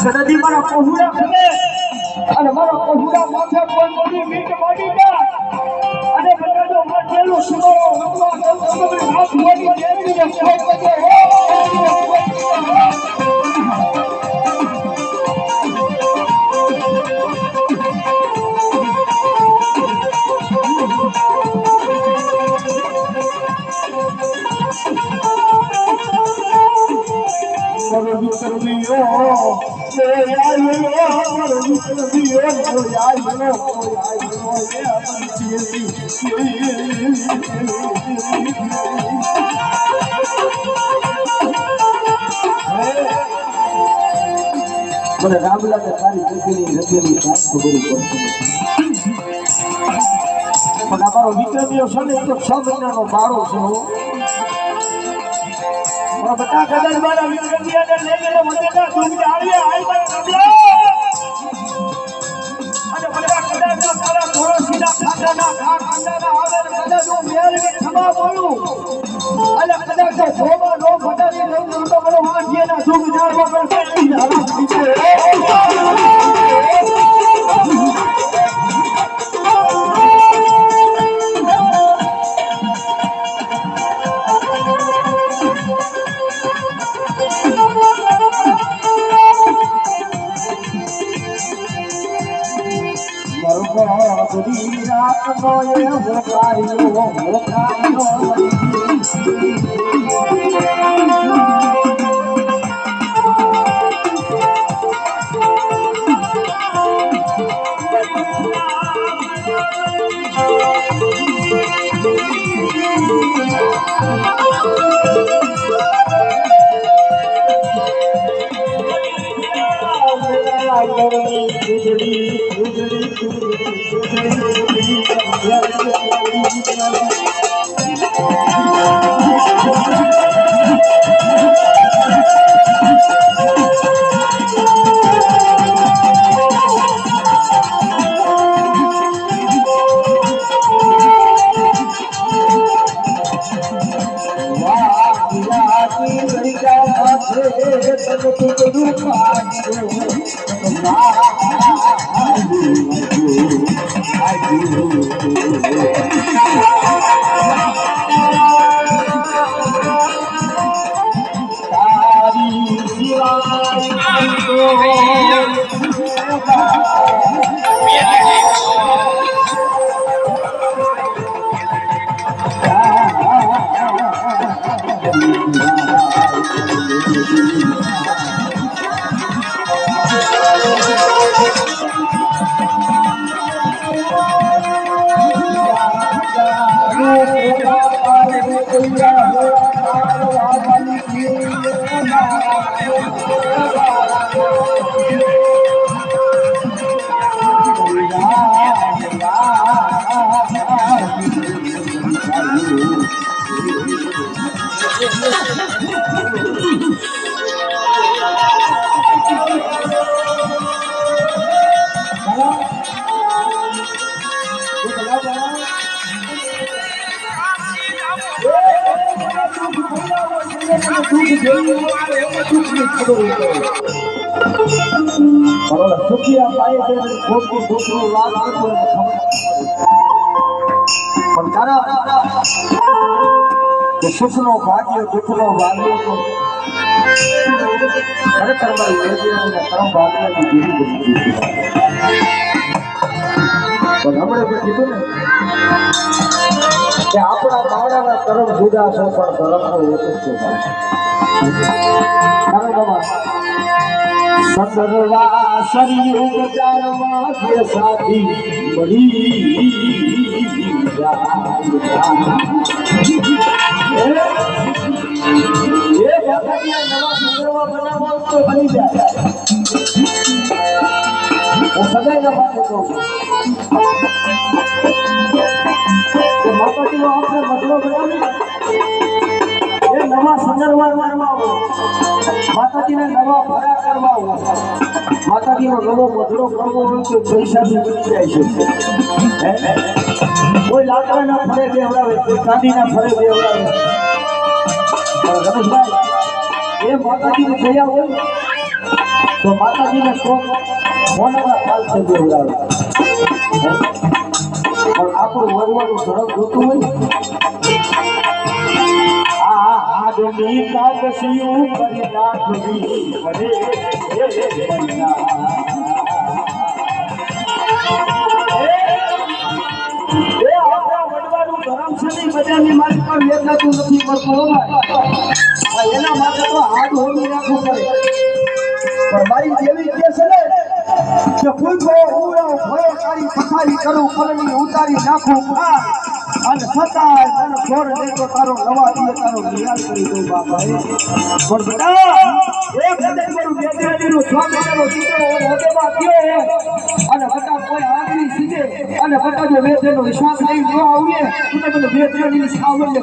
કદાચ મારા પહોળા ખલે અને મારા પહોળા માથે કોઈ મોટી મીટ માડી ગયા અને બધાનો માથેલો સુરો હાથ મોડી દેવી ને કહે મને રામલાલ તારી જગ્યાની હૃદયની વાત ખબર પડતી પણ અમારો વિક્રમીઓ છે ને તો 6 મહિનાનો બાળો છે બધા કદાચ મારા વિક્રમીઓને લઈને વગેરે તું જાળીએ આઈ અને બધા કદાચ તારા થોડો સીધા ખાડાના ખાડાના આવે કદાચ હું મેળવી ખમા બોલું અને કદાચ ધોબા નો ફટારી લઉં તો મને વાંચીએના સુખ જાળવા પર કેટલી સુખિયા પાયે ખોટી દુઃખની વાત કે સુખનો ભાગ્ય દુઃખનો ભાગ્ય તો ખરેખર મારી વેદનાના કરમ ભાગ્યની બીજી બધી પણ હમણાં જે કીધું ને કે આપણા બાળાના કરમ જુદા છે પણ ધર્મનો એક જ છે સંદર્ભા શરીર જાણવા કે સાથી મળી એ બાપાના નવા સંદર્ભા બનાવવા તો બની જાય હું સદાયના પાસે કહું છું કે માતાજીનો આપણે મતલો બનાવી એ નવા સંદર્ભા બનાવવા માતાજીને નવા ભરા કરવા હોય માતાજીનો નવો બદલો કરવો હોય તો પૈસાથી બની જાય છે કોઈ લાકડાના ફરે બેવડાવે કોઈ ચાંદીના ફરે બેવડાવે રમેશભાઈ એ માતાજીની દયા હોય તો માતાજીને મોનાના ફાલથી બેવડાવે પણ આપણું વરવાનું ધર્મ જોતું હોય આદમી કાગસિયું કરી નાખવી પડે આપણા વડવાનું ધર્મ છે નહીં બધાની મારી પણ વેચાતું નથી પડતું એના માટે તો હાથ હોમી રાખવું પડે પણ મારી દેવી કે છે ને કે કોઈ ઉડાવ ભયો કાઢી પથારી કરું કલની ઉતારી નાખું અને સતાય મને છોડ દે તો તારો નવા દિયે તારો નિયાલ કરી દઉં બાપા પણ બેટા એક હદે મારું બેદરાજીનું સ્વાગત કરો દીકરો હોદેમાં ગયો અને બટા કોઈ આગળી સીધે અને બટા જો વેદનો વિશ્વાસ લઈ ન આવીએ તો મને બેદરાજીની સાવલે